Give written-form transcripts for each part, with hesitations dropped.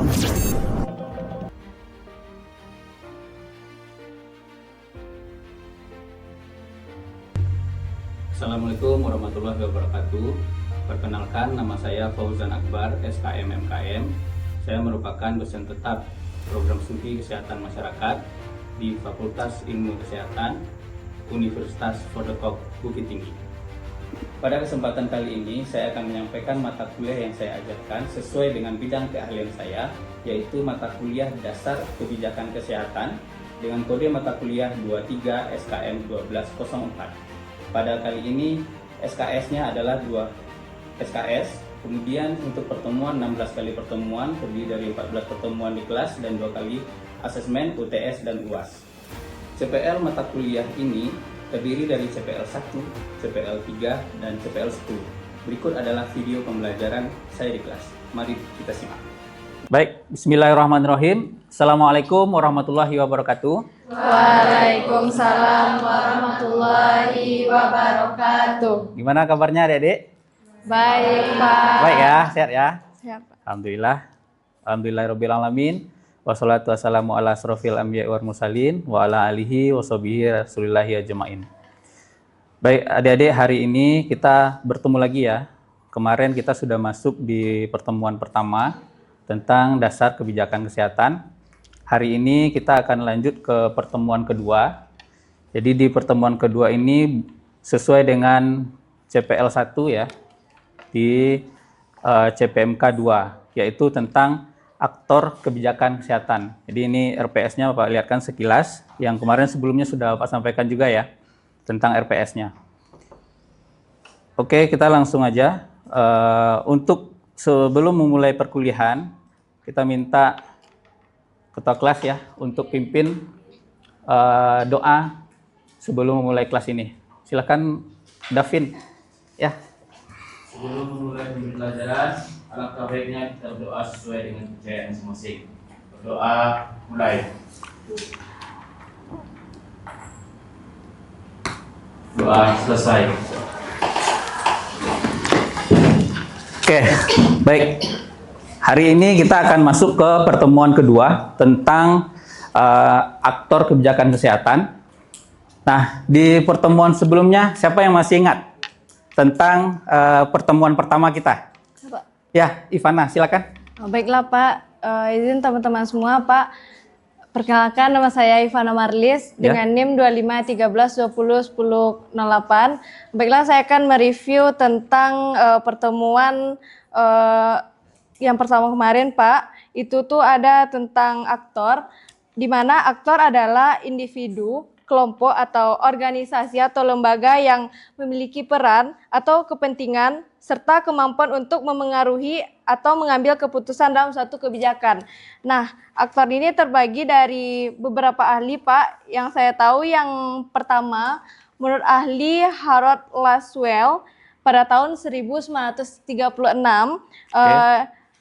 Assalamualaikum warahmatullahi wabarakatuh. Perkenalkan, nama saya Fauzan Akbar, SKM MKM. Saya merupakan dosen tetap program studi kesehatan masyarakat di Fakultas Ilmu Kesehatan Universitas Fordekop Bukit Tinggi. Pada kesempatan kali ini, saya akan menyampaikan mata kuliah yang saya ajarkan sesuai dengan bidang keahlian saya, yaitu mata kuliah dasar kebijakan kesehatan dengan kode mata kuliah 23 SKM 1204. Pada kali ini SKS-nya adalah 2 SKS, kemudian untuk pertemuan 16 kali pertemuan, terdiri dari 14 pertemuan di kelas dan 2 kali asesmen UTS dan UAS. CPL mata kuliah ini terdiri dari CPL 1, CPL 3, dan CPL 10. Berikut adalah video pembelajaran saya di kelas. Mari kita simak. Baik, bismillahirrahmanirrahim. Assalamualaikum warahmatullahi wabarakatuh. Waalaikumsalam warahmatullahi wabarakatuh. Gimana kabarnya adik-adik? Baik, Pak. Baik ya, sehat ya? Sehat, Pak. Alhamdulillah. Alhamdulillahirabbil alamin. Wassalatu wassalamu ala asrofil anbiya'i wal mursalin wa ala alihi wa sahbihi rasulillahi ajmain. Baik, adik-adik, hari ini kita bertemu lagi ya. Kemarin kita sudah masuk di pertemuan pertama tentang dasar kebijakan kesehatan. Hari ini kita akan lanjut ke pertemuan kedua. Jadi di pertemuan kedua ini sesuai dengan CPL 1 ya, di CPMK 2, yaitu tentang aktor kebijakan kesehatan. Jadi ini RPS-nya Bapak lihatkan sekilas, yang kemarin sebelumnya sudah Bapak sampaikan juga ya, tentang RPS-nya. Oke, kita langsung aja. Untuk sebelum memulai perkuliahan, kita minta ketua kelas ya untuk pimpin doa sebelum memulai kelas ini. Silakan Davin ya. Sebelum memulai pembelajaran, alangkah baiknya kita berdoa sesuai dengan kepercayaan masing-masing. Berdoa mulai. Doa selesai. Oke, baik. Hari ini kita akan masuk ke pertemuan kedua tentang aktor kebijakan kesehatan. Nah, di pertemuan sebelumnya, siapa yang masih ingat tentang pertemuan pertama kita? Pak. Ya, Ivana, silakan. Baiklah, Pak. Izin teman-teman semua, Pak. Perkenalkan, nama saya Ivana Marlis dengan NIM 2513201008. Baiklah, saya akan mereview tentang pertemuan yang pertama kemarin, Pak. Itu tuh ada tentang aktor, di mana aktor adalah individu, kelompok atau organisasi atau lembaga yang memiliki peran atau kepentingan serta kemampuan untuk memengaruhi atau mengambil keputusan dalam suatu kebijakan. Nah, aktor ini terbagi dari beberapa ahli, Pak. Yang saya tahu yang pertama, menurut ahli Harold Laswell pada tahun 1936,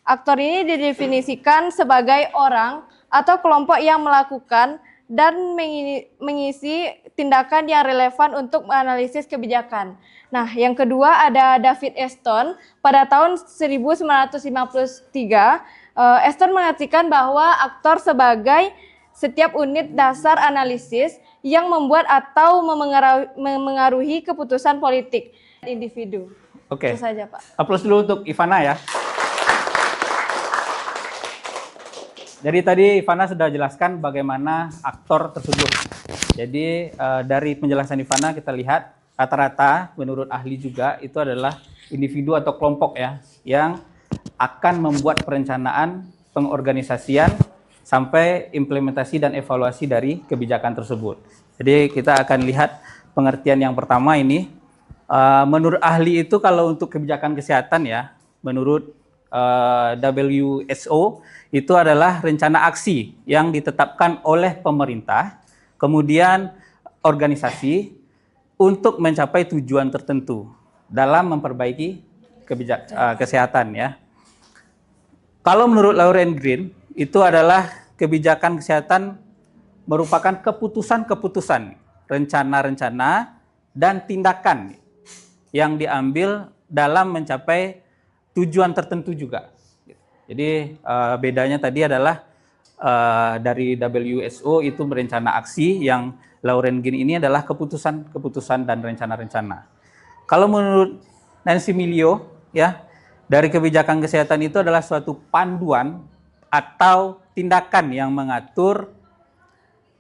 aktor ini didefinisikan sebagai orang atau kelompok yang melakukan dan mengisi tindakan yang relevan untuk menganalisis kebijakan. Nah, yang kedua ada David Eston pada tahun 1953. Eston mengartikan bahwa aktor sebagai setiap unit dasar analisis yang membuat atau memengaruhi keputusan politik individu. Oke. Itu saja, Pak. Aplaus dulu untuk Ivana ya. Jadi tadi Ivana sudah jelaskan bagaimana aktor tersebut. Jadi dari penjelasan Ivana kita lihat rata-rata menurut ahli juga itu adalah individu atau kelompok ya yang akan membuat perencanaan, pengorganisasian sampai implementasi dan evaluasi dari kebijakan tersebut. Jadi kita akan lihat pengertian yang pertama ini. Menurut ahli itu kalau untuk kebijakan kesehatan ya, menurut WHO itu adalah rencana aksi yang ditetapkan oleh pemerintah, kemudian organisasi untuk mencapai tujuan tertentu dalam memperbaiki kesehatan ya. Kalau menurut Lauren Green itu adalah kebijakan kesehatan merupakan keputusan-keputusan, rencana-rencana dan tindakan yang diambil dalam mencapai tujuan tertentu juga. Jadi bedanya tadi adalah dari WHO itu rencana aksi, yang Lauren Gin ini adalah keputusan dan rencana-rencana. Kalau menurut Nancy Milio, ya, dari kebijakan kesehatan itu adalah suatu panduan atau tindakan yang mengatur,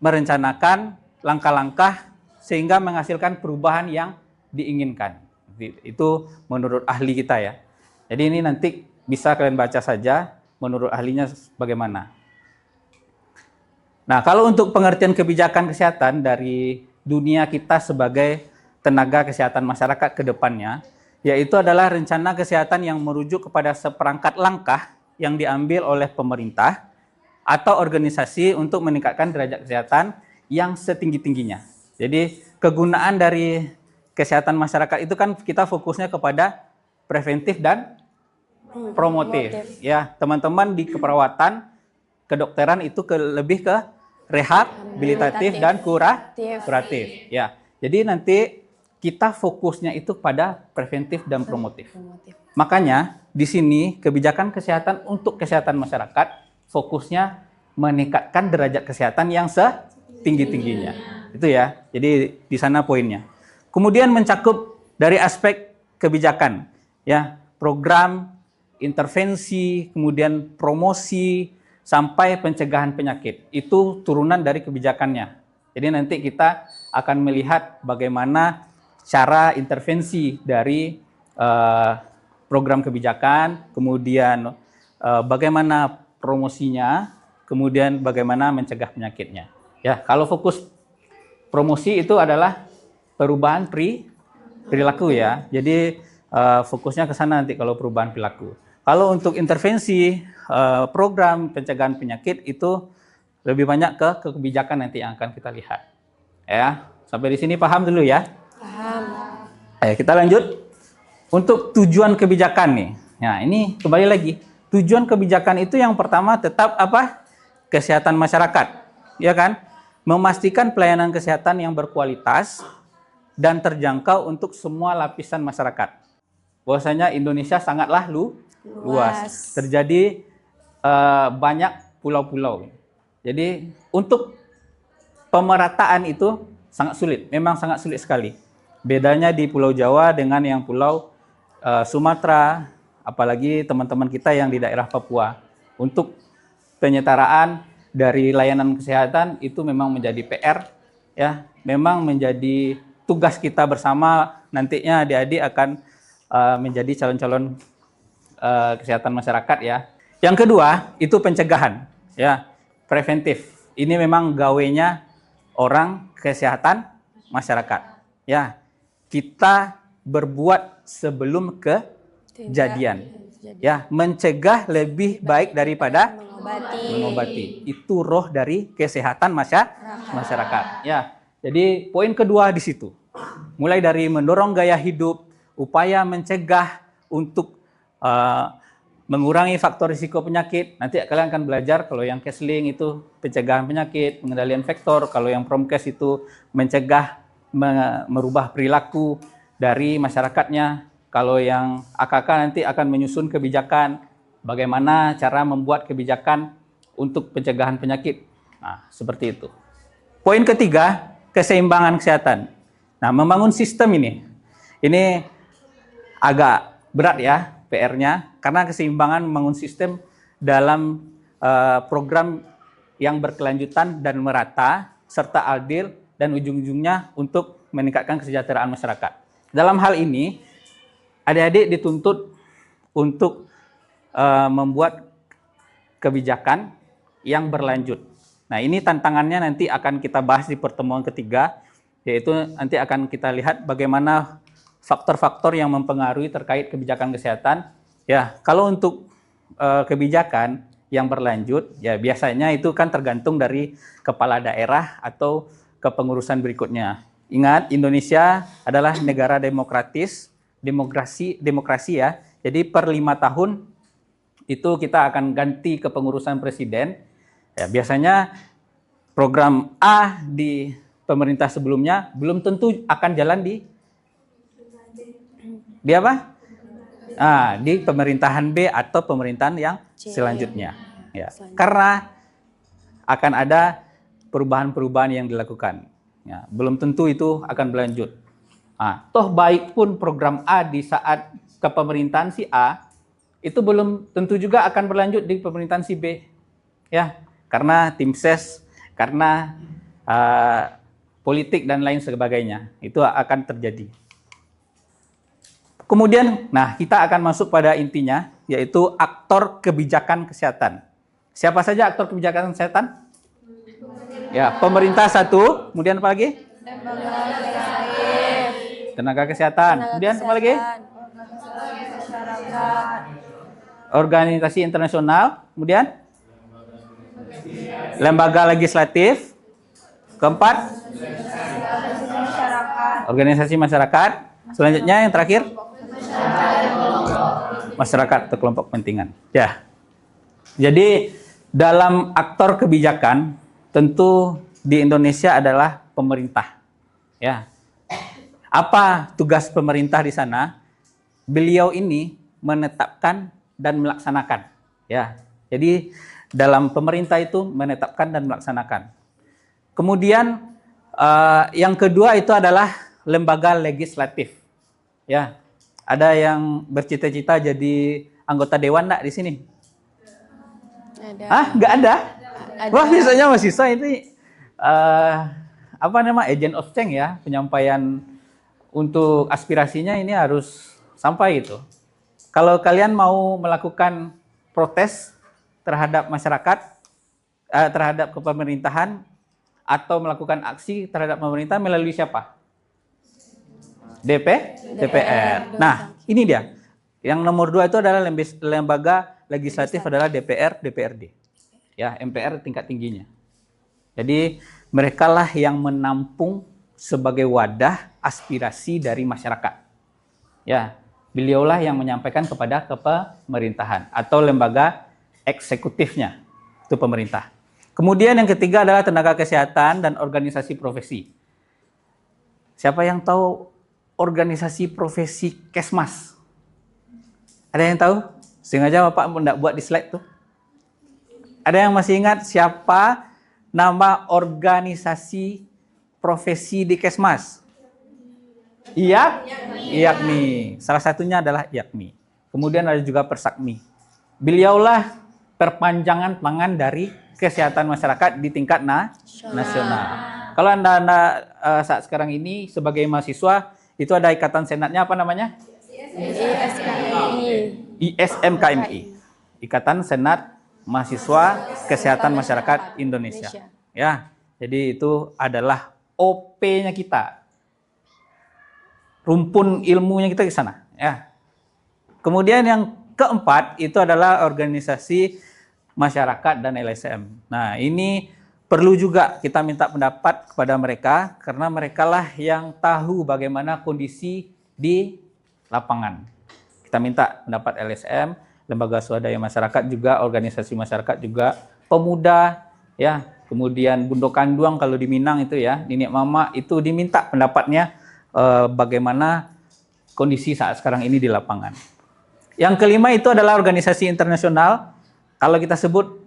merencanakan langkah-langkah sehingga menghasilkan perubahan yang diinginkan. Itu menurut ahli kita ya. Jadi ini nanti bisa kalian baca saja menurut ahlinya bagaimana. Nah, kalau untuk pengertian kebijakan kesehatan dari dunia kita sebagai tenaga kesehatan masyarakat ke depannya, yaitu adalah rencana kesehatan yang merujuk kepada seperangkat langkah yang diambil oleh pemerintah atau organisasi untuk meningkatkan derajat kesehatan yang setinggi-tingginya. Jadi kegunaan dari kesehatan masyarakat itu kan kita fokusnya kepada preventif dan promotif. Ya, teman-teman di keperawatan, kedokteran itu lebih ke rehabilitatif dan kuratif. Ya, jadi nanti kita fokusnya itu pada preventif dan promotif. Makanya di sini kebijakan kesehatan untuk kesehatan masyarakat fokusnya meningkatkan derajat kesehatan yang setinggi-tingginya. Itu ya. Jadi di sana poinnya. Kemudian mencakup dari aspek kebijakan, ya, program, intervensi, kemudian promosi sampai pencegahan penyakit. Itu turunan dari kebijakannya. Jadi nanti kita akan melihat bagaimana cara intervensi dari program kebijakan, kemudian bagaimana promosinya, kemudian bagaimana mencegah penyakitnya. Ya, kalau fokus promosi itu adalah perubahan perilaku ya. Jadi fokusnya ke sana nanti kalau perubahan perilaku. Kalau untuk intervensi program pencegahan penyakit itu lebih banyak ke kebijakan nanti yang akan kita lihat. Ya, sampai di sini paham dulu ya? Paham. Kita lanjut. Untuk tujuan kebijakan nih. Nah, ini kembali lagi. Tujuan kebijakan itu yang pertama tetap apa? Kesehatan masyarakat. Ya kan? Memastikan pelayanan kesehatan yang berkualitas dan terjangkau untuk semua lapisan masyarakat. Bahwasanya Indonesia sangatlah luas. Terjadi banyak pulau-pulau. Jadi untuk pemerataan itu sangat sulit, memang sangat sulit sekali. Bedanya di Pulau Jawa dengan yang Pulau Sumatera, apalagi teman-teman kita yang di daerah Papua. Untuk penyetaraan dari layanan kesehatan itu memang menjadi PR, ya, memang menjadi tugas kita bersama. Nantinya adik-adik akan menjadi calon-calon kesehatan masyarakat ya. Yang kedua itu pencegahan, ya, preventif. Ini memang gawenya orang kesehatan masyarakat. Ya, kita berbuat sebelum kejadian. Ya, mencegah lebih baik daripada mengobati. Itu roh dari kesehatan masyarakat. Ya, jadi poin kedua di situ. Mulai dari mendorong gaya hidup, upaya mencegah untuk mengurangi faktor risiko penyakit. Nanti kalian akan belajar kalau yang counseling itu pencegahan penyakit, pengendalian faktor. Kalau yang promkes itu mencegah, merubah perilaku dari masyarakatnya. Kalau yang AKK nanti akan menyusun kebijakan, bagaimana cara membuat kebijakan untuk pencegahan penyakit. Nah, seperti itu. Poin ketiga, keseimbangan kesehatan. Nah, membangun sistem ini agak berat ya PR-nya, karena keseimbangan membangun sistem dalam program yang berkelanjutan dan merata, serta adil, dan ujung-ujungnya untuk meningkatkan kesejahteraan masyarakat. Dalam hal ini, adik-adik dituntut untuk membuat kebijakan yang berlanjut. Nah, ini tantangannya nanti akan kita bahas di pertemuan ketiga, yaitu nanti akan kita lihat bagaimana faktor-faktor yang mempengaruhi terkait kebijakan kesehatan. Ya, kalau untuk kebijakan yang berlanjut, ya biasanya itu kan tergantung dari kepala daerah atau kepengurusan berikutnya. Ingat, Indonesia adalah negara demokrasi ya. Jadi per 5 tahun itu kita akan ganti kepengurusan presiden. Ya, biasanya program A di pemerintah sebelumnya belum tentu akan jalan di apa? Di pemerintahan B atau pemerintahan yang selanjutnya. Ya. Karena akan ada perubahan-perubahan yang dilakukan. Ya, belum tentu itu akan berlanjut. Toh baik pun program A di saat kepemerintahan si A, itu belum tentu juga akan berlanjut di pemerintahan si B. Ya, karena tim ses, karena politik dan lain sebagainya, itu akan terjadi. Kemudian, kita akan masuk pada intinya, yaitu aktor kebijakan kesehatan. Siapa saja aktor kebijakan kesehatan? Ya, pemerintah satu, kemudian apa lagi? Tenaga kesehatan. Kemudian apa lagi? Organisasi internasional. Kemudian? Lembaga legislatif. Keempat? Organisasi masyarakat. Selanjutnya yang terakhir? Masyarakat atau kelompok kepentingan. Ya. Jadi dalam aktor kebijakan tentu di Indonesia adalah pemerintah. Ya. Apa tugas pemerintah di sana? Beliau ini menetapkan dan melaksanakan. Ya. Jadi dalam pemerintah itu menetapkan dan melaksanakan. Kemudian yang kedua itu adalah lembaga legislatif. Ya. Ada yang bercita-cita jadi anggota dewan enggak di sini? Ada. Nggak ada? Ada. Wah, biasanya mahasiswa itu agent of change ya, penyampaian untuk aspirasinya ini harus sampai itu. Kalau kalian mau melakukan protes terhadap masyarakat, terhadap kepemerintahan, atau melakukan aksi terhadap pemerintah melalui siapa? DPR. Nah, ini dia. Yang nomor 2 itu adalah lembaga legislatif adalah DPR, DPRD. Ya, MPR tingkat tingginya. Jadi mereka lah yang menampung sebagai wadah aspirasi dari masyarakat. Ya, beliaulah yang menyampaikan kepada pemerintahan atau lembaga eksekutifnya, itu pemerintah. Kemudian yang ketiga adalah tenaga kesehatan dan organisasi profesi. Siapa yang tahu organisasi profesi Kesmas? Ada yang tahu? Sengaja Bapak tidak buat di slide tuh. Ada yang masih ingat siapa nama organisasi profesi di Kesmas? IAKMI. Salah satunya adalah IAKMI. Kemudian ada juga Persakmi. Beliaulah perpanjangan tangan dari kesehatan masyarakat di tingkat nasional. Kalau anda saat sekarang ini sebagai mahasiswa, itu ada ikatan senatnya apa namanya? ISMKMI. Ikatan Senat Mahasiswa Kesehatan Masyarakat Indonesia. Ya, jadi itu adalah OP-nya kita. Rumpun ilmunya kita di sana, ya. Kemudian yang keempat itu adalah organisasi masyarakat dan LSM. Nah, ini perlu juga kita minta pendapat kepada mereka karena merekalah yang tahu bagaimana kondisi di lapangan. Kita minta pendapat LSM, lembaga swadaya masyarakat juga, organisasi masyarakat juga, pemuda, ya, kemudian Bundo Kanduang kalau di Minang itu ya, Nenek Mama itu diminta pendapatnya bagaimana kondisi saat sekarang ini di lapangan. Yang kelima itu adalah organisasi internasional. Kalau kita sebut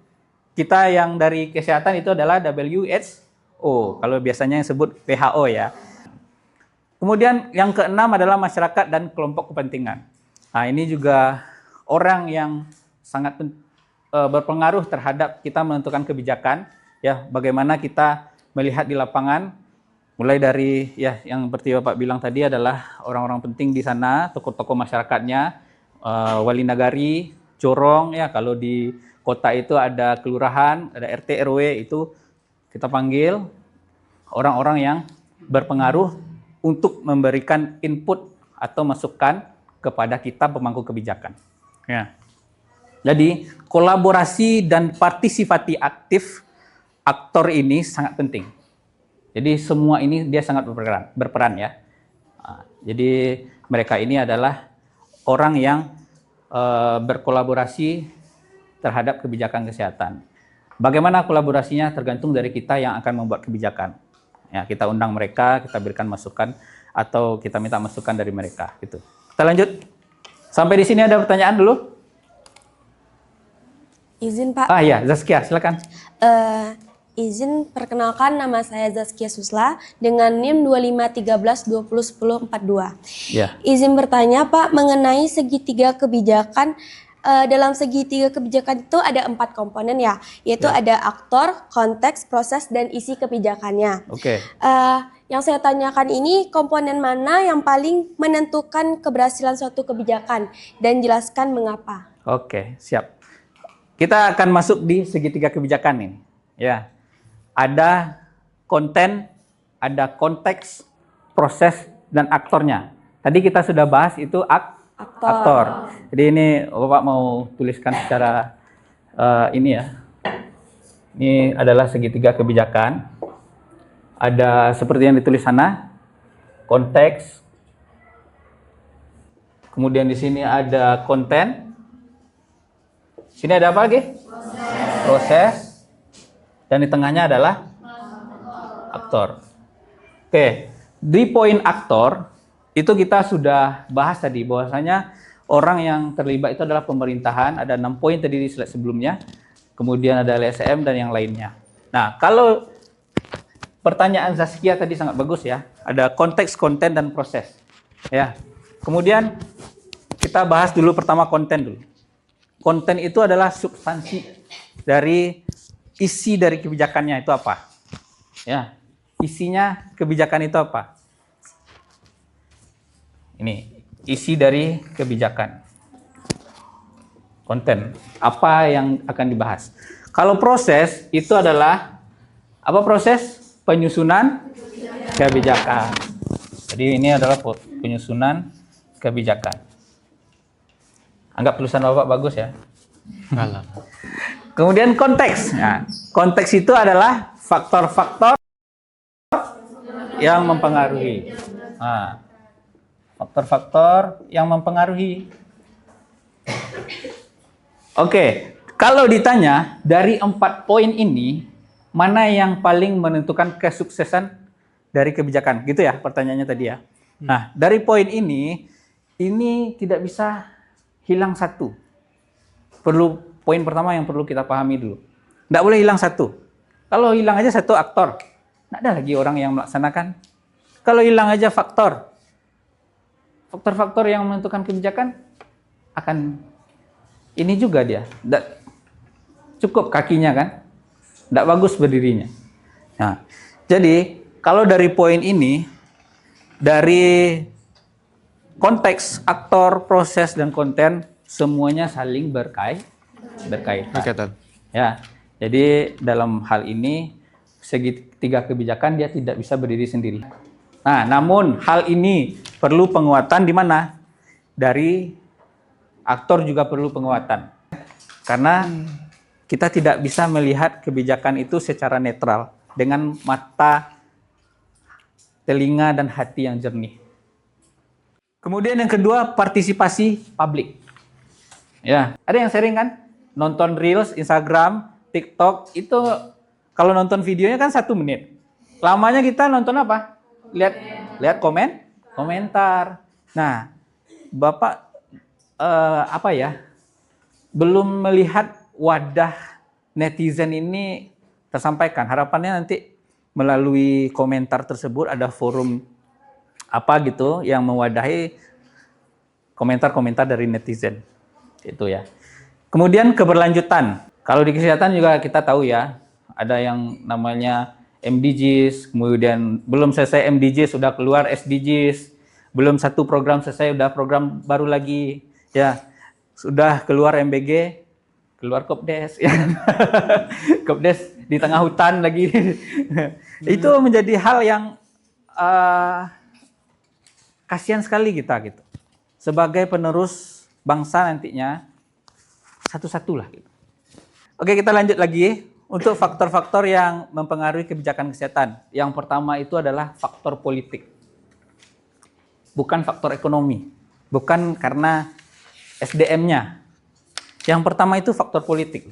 kita yang dari kesehatan itu adalah WHO, kalau biasanya yang sebut WHO ya. Kemudian yang keenam adalah masyarakat dan kelompok kepentingan. Nah, ini juga orang yang sangat berpengaruh terhadap kita menentukan kebijakan, ya, bagaimana kita melihat di lapangan, mulai dari ya yang seperti Bapak bilang tadi adalah orang-orang penting di sana, tokoh-tokoh masyarakatnya, wali nagari, corong ya, kalau di kota itu ada kelurahan, ada RT RW, itu kita panggil orang-orang yang berpengaruh untuk memberikan input atau masukan kepada kita pemangku kebijakan. Ya. Jadi kolaborasi dan partisipasi aktif aktor ini sangat penting. Jadi semua ini dia sangat berperan ya. Jadi mereka ini adalah orang yang berkolaborasi terhadap kebijakan kesehatan. Bagaimana kolaborasinya tergantung dari kita yang akan membuat kebijakan. Ya, kita undang mereka, kita berikan masukan atau kita minta masukan dari mereka gitu. Kita lanjut. Sampai di sini ada pertanyaan dulu? Izin Pak. Ah ya, Zaskia, silakan. Izin perkenalkan, nama saya Zaskia Susla dengan NIM 2513201042. Ya. Izin bertanya Pak mengenai segitiga kebijakan. Dalam segitiga kebijakan itu ada 4 komponen ya, yaitu Ya. ada aktor, konteks, proses, dan isi kebijakannya. Oke. Yang saya tanyakan ini komponen mana yang paling menentukan keberhasilan suatu kebijakan dan jelaskan mengapa. Oke, siap. Kita akan masuk di segitiga kebijakan ini. Ya. Ada konten, ada konteks, proses, dan aktornya. Tadi kita sudah bahas itu aktor. Jadi ini Bapak mau tuliskan secara ini ya. Ini adalah segitiga kebijakan. Ada seperti yang ditulis sana, konteks. Kemudian di sini ada konten. Sini ada apa lagi? Proses. Dan di tengahnya adalah aktor. Oke, di poin aktor itu kita sudah bahas tadi bahwasanya orang yang terlibat itu adalah pemerintahan. Ada 6 poin tadi di slide sebelumnya. Kemudian ada LSM dan yang lainnya. Nah, kalau pertanyaan Zaskia tadi sangat bagus ya. Ada konteks, konten, dan proses. Ya. Kemudian kita bahas dulu pertama konten dulu. Konten itu adalah substansi dari isi dari kebijakannya itu apa? Ya, isinya kebijakan itu apa? Ini isi dari kebijakan. Konten, apa yang akan dibahas? Kalau proses itu adalah apa proses? Penyusunan kebijakan. Jadi ini adalah penyusunan kebijakan. Anggap tulisan Bapak bagus ya. Kemudian konteks. Nah, konteks itu adalah faktor-faktor yang mempengaruhi. Nah, faktor-faktor yang mempengaruhi. Oke, kalau ditanya dari 4 poin ini, mana yang paling menentukan kesuksesan dari kebijakan? Gitu ya pertanyaannya tadi ya. Nah, dari poin ini tidak bisa hilang satu. Poin pertama yang perlu kita pahami dulu. Tidak boleh hilang satu. Kalau hilang aja satu aktor, tidak ada lagi orang yang melaksanakan. Kalau hilang aja faktor-faktor yang menentukan kebijakan akan ini juga dia. Tidak cukup kakinya kan, tidak bagus berdirinya. Nah, jadi kalau dari poin ini, dari konteks, aktor, proses, dan konten, semuanya saling berkaitan. Ya, jadi dalam hal ini segitiga kebijakan dia tidak bisa berdiri sendiri. Nah, namun hal ini perlu penguatan di mana? Dari aktor juga perlu penguatan. Karena kita tidak bisa melihat kebijakan itu secara netral dengan mata, telinga, dan hati yang jernih. Kemudian yang kedua, partisipasi publik. Ya, ada yang sharing kan? Nonton Reels, Instagram, TikTok, itu kalau nonton videonya kan 1 menit. Lamanya kita nonton apa? Lihat komentar. Nah, Bapak belum melihat wadah netizen ini tersampaikan. Harapannya nanti melalui komentar tersebut ada forum apa gitu yang mewadahi komentar-komentar dari netizen. Itu ya. Kemudian keberlanjutan. Kalau di kesehatan juga kita tahu ya, ada yang namanya MDGs, kemudian belum selesai MDGs sudah keluar SDGs, belum satu program selesai udah program baru lagi, ya. Sudah keluar MBG, keluar Kopdes, ya. Kopdes di tengah hutan lagi. Itu menjadi hal yang kasihan sekali kita gitu. Sebagai penerus bangsa nantinya, satu-satulah gitu. Oke, kita lanjut lagi untuk faktor-faktor yang mempengaruhi kebijakan kesehatan. Yang pertama itu adalah faktor politik. Bukan faktor ekonomi. Bukan karena SDM-nya. Yang pertama itu faktor politik.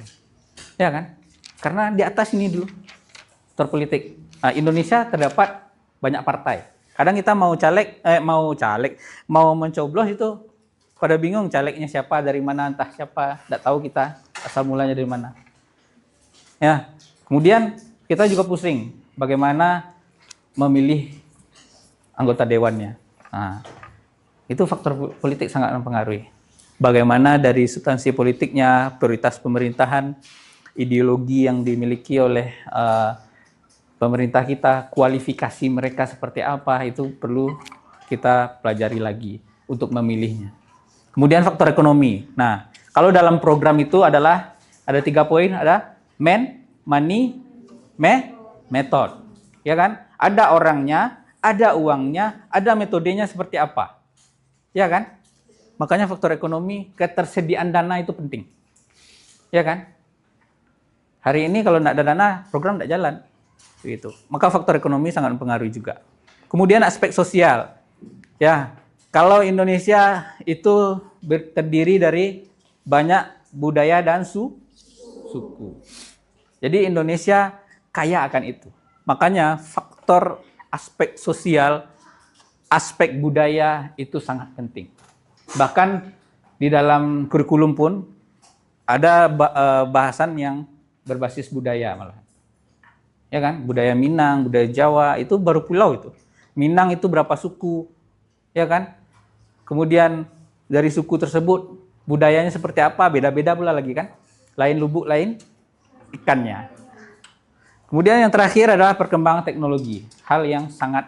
Ya kan? Karena di atas ini dulu. Faktor politik. Nah, Indonesia terdapat banyak partai. Kadang kita mau mencoblos itu pada bingung calegnya siapa, dari mana, entah siapa, tidak tahu kita asal mulanya dari mana. Ya, kemudian kita juga pusing bagaimana memilih anggota dewannya. Nah, itu faktor politik sangat mempengaruhi. Bagaimana dari substansi politiknya, prioritas pemerintahan, ideologi yang dimiliki oleh pemerintah kita, kualifikasi mereka seperti apa, itu perlu kita pelajari lagi untuk memilihnya. Kemudian faktor ekonomi. Nah, kalau dalam program itu adalah ada 3 poin, ada money, method. Ya kan? Ada orangnya, ada uangnya, ada metodenya seperti apa. Ya kan? Makanya faktor ekonomi, ketersediaan dana itu penting. Ya kan? Hari ini kalau tidak ada dana, program tidak jalan. Gitu. Maka faktor ekonomi sangat mempengaruhi juga. Kemudian aspek sosial. Ya, kalau Indonesia itu terdiri dari banyak budaya dan suku. Jadi Indonesia kaya akan itu. Makanya faktor aspek sosial, aspek budaya itu sangat penting. Bahkan di dalam kurikulum pun ada bahasan yang berbasis budaya malah. Ya kan? Budaya Minang, budaya Jawa, itu baru pulau itu. Minang itu berapa suku, ya kan? Kemudian dari suku tersebut budayanya seperti apa, beda-beda pula lagi kan? Lain lubuk, lain ikannya. Kemudian yang terakhir adalah perkembangan teknologi. Hal yang sangat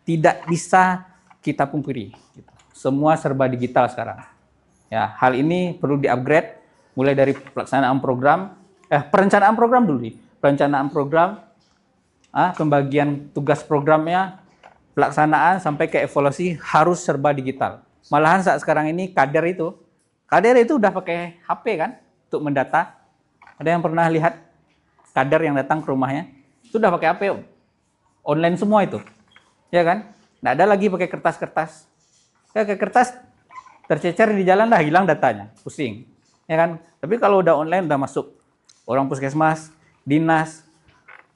tidak bisa kita pungkiri. Semua serba digital sekarang. Ya, hal ini perlu di-upgrade mulai dari pelaksanaan program, perencanaan program dulu nih. Perencanaan program, pembagian tugas programnya, pelaksanaan sampai ke evaluasi harus serba digital. Malahan saat sekarang ini kader itu udah pakai HP kan untuk mendata. Ada yang pernah lihat kader yang datang ke rumahnya? Itu udah pakai HP, online semua itu. Ya kan? Nggak ada lagi pakai kertas-kertas. Kayak kertas tercecer di jalan dah hilang datanya, pusing. Ya kan? Tapi kalau udah online udah masuk orang puskesmas, dinas,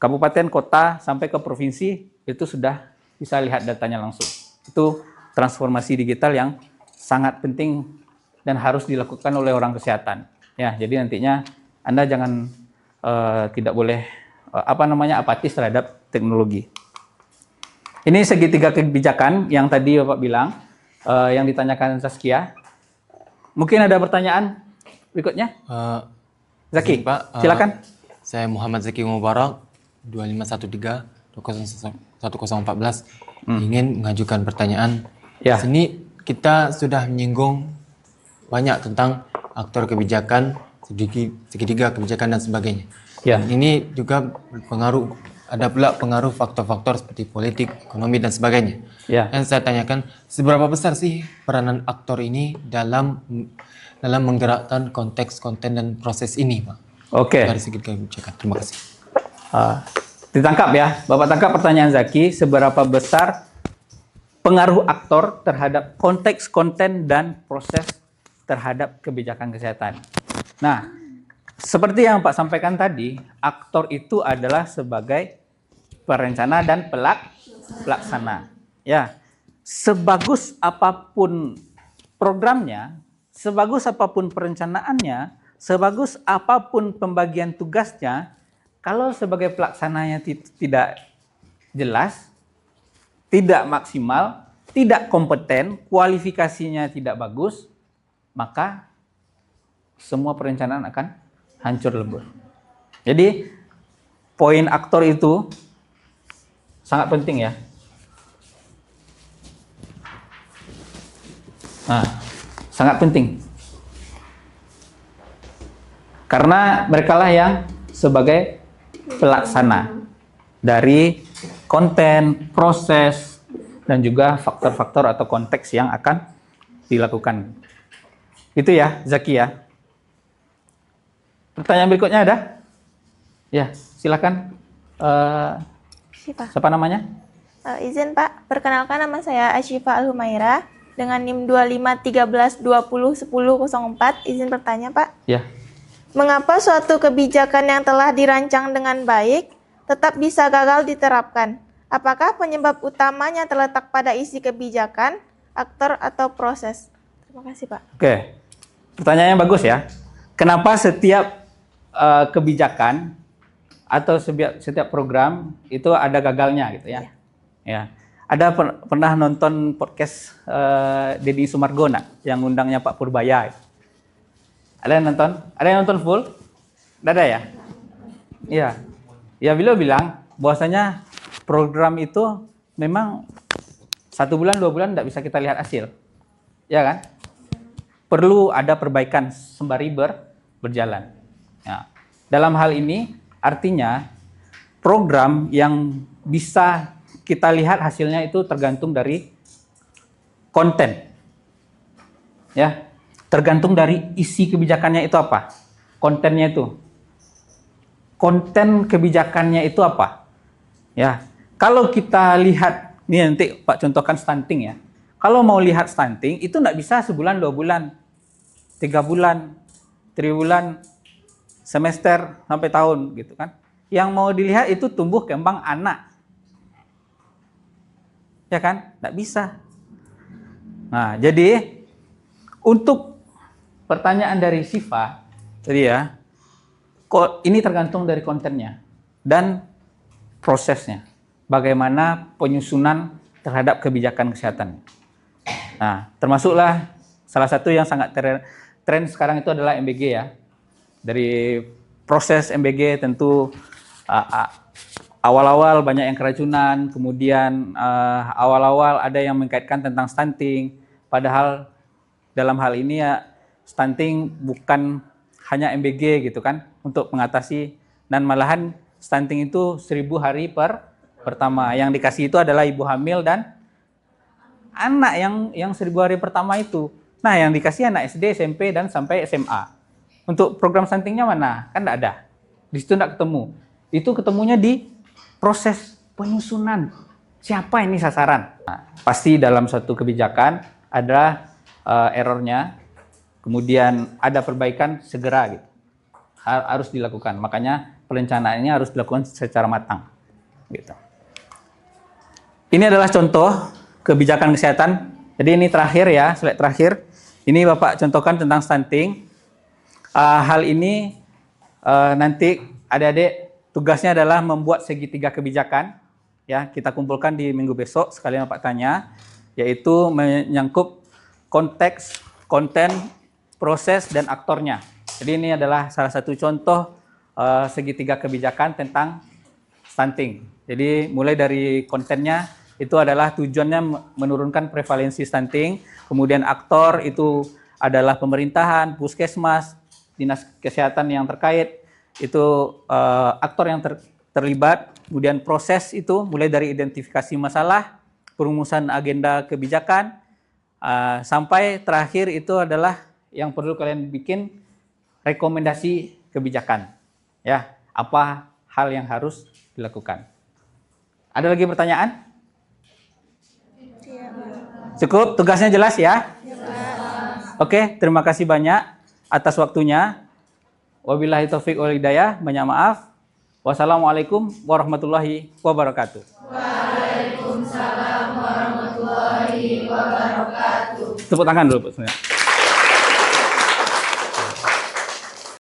kabupaten, kota sampai ke provinsi itu sudah bisa lihat datanya langsung. Itu transformasi digital yang sangat penting dan harus dilakukan oleh orang kesehatan. Ya, jadi nantinya Anda jangan tidak boleh apatis terhadap teknologi. Ini segitiga kebijakan yang tadi Bapak bilang. Yang ditanyakan Zaskia. Mungkin ada pertanyaan berikutnya? Zaki, Pak, silakan. Saya Muhammad Zaki Mubarak, 2513-10114, ingin mengajukan pertanyaan. Ya. Di sini kita sudah menyinggung banyak tentang aktor kebijakan, segitiga kebijakan dan sebagainya. Ya. Ini juga berpengaruh, ada pula pengaruh faktor-faktor seperti politik, ekonomi dan sebagainya. Ya. Yang saya tanyakan, seberapa besar sih peranan aktor ini dalam menggerakkan konteks, konten dan proses ini, Pak? Oke. Dari segi kebijakan. Terima kasih. Ditangkap ya, Bapak tangkap pertanyaan Zaki, seberapa besar pengaruh aktor terhadap konteks, konten dan proses terhadap kebijakan kesehatan. Nah, seperti yang Pak sampaikan tadi, aktor itu adalah sebagai perencana dan pelaksana. Ya, sebagus apapun programnya, sebagus apapun perencanaannya, sebagus apapun pembagian tugasnya, kalau sebagai pelaksananya tidak jelas, tidak maksimal, tidak kompeten, kualifikasinya tidak bagus, maka semua perencanaan akan hancur lebur. Jadi, poin aktor itu sangat penting ya. Nah, sangat penting. Karena merekalah yang sebagai pelaksana dari konten, proses, dan juga faktor-faktor atau konteks yang akan dilakukan. Itu ya, Zaki ya. Pertanyaan berikutnya ada? Ya, silakan. Siapa namanya? Izin Pak, perkenalkan nama saya Asyifa Al-Humaira dengan NIM 2513201004. Izin bertanya Pak. Ya. Mengapa suatu kebijakan yang telah dirancang dengan baik tetap bisa gagal diterapkan? Apakah penyebab utamanya terletak pada isi kebijakan, aktor, atau proses? Terima kasih, Pak. Oke, pertanyaannya bagus ya. Kenapa setiap kebijakan atau setiap program itu ada gagalnya gitu ya? Ya. Ada pernah nonton podcast Deddy Sumargo yang undangnya Pak Purbaya? Ada yang nonton? Ada yang nonton full? Tidak ada ya? Iya. Ya beliau bilang bahwasanya program itu memang 1 bulan 2 bulan tidak bisa kita lihat hasil, ya kan? Perlu ada perbaikan sembari berjalan. Ya. Dalam hal ini artinya program yang bisa kita lihat hasilnya itu tergantung dari konten, ya, tergantung dari isi kebijakannya itu apa, kontennya itu, konten kebijakannya itu apa, ya. Kalau kita lihat, ini nanti Pak contohkan stunting ya. Kalau mau lihat stunting itu nggak bisa sebulan 2 bulan, 3 bulan, 3 bulan, semester sampai tahun gitu kan. Yang mau dilihat itu tumbuh kembang anak. Ya kan? Nggak bisa. Nah, jadi untuk pertanyaan dari Siva tadi ya, kok ini tergantung dari kontennya dan prosesnya. Bagaimana penyusunan terhadap kebijakan kesehatan. Nah, termasuklah salah satu yang sangat tren sekarang itu adalah MBG ya. Dari proses MBG tentu awal-awal banyak yang keracunan, kemudian awal-awal ada yang mengkaitkan tentang stunting, padahal dalam hal ini ya stunting bukan hanya MBG gitu kan untuk mengatasi, dan malahan stunting itu 1000 hari pertama. Yang dikasih itu adalah ibu hamil dan anak yang 1000 hari pertama itu. Nah, yang dikasih anak SD, SMP dan sampai SMA. Untuk program stuntingnya mana? Kan enggak ada. Di situ enggak ketemu. Itu ketemunya di proses penyusunan. Siapa ini sasaran? Nah, pasti dalam suatu kebijakan ada errornya, kemudian ada perbaikan segera gitu. Harus dilakukan. Makanya perencanaannya harus dilakukan secara matang. Gitu. Ini adalah contoh kebijakan kesehatan. Jadi ini terakhir ya, slide terakhir. Ini Bapak contohkan tentang stunting. Hal ini nanti adik-adik tugasnya adalah membuat segitiga kebijakan. Ya, kita kumpulkan di minggu besok sekalian Bapak tanya, yaitu menyangkut konteks, konten, proses dan aktornya. Jadi ini adalah salah satu contoh segitiga kebijakan tentang stunting. Jadi mulai dari kontennya itu adalah tujuannya menurunkan prevalensi stunting, kemudian aktor itu adalah pemerintahan, puskesmas, dinas kesehatan yang terkait, itu aktor yang terlibat, kemudian proses itu mulai dari identifikasi masalah, perumusan agenda kebijakan, sampai terakhir itu adalah yang perlu kalian bikin rekomendasi kebijakan. Ya, apa hal yang harus dilakukan. Ada lagi pertanyaan? Cukup, tugasnya jelas ya? Oke, terima kasih banyak atas waktunya. Wabillahi taufiq wal hidayah, banyak maaf. Wassalamualaikum warahmatullahi wabarakatuh. Waalaikumsalam warahmatullahi wabarakatuh. Tepuk tangan dulu, Pak.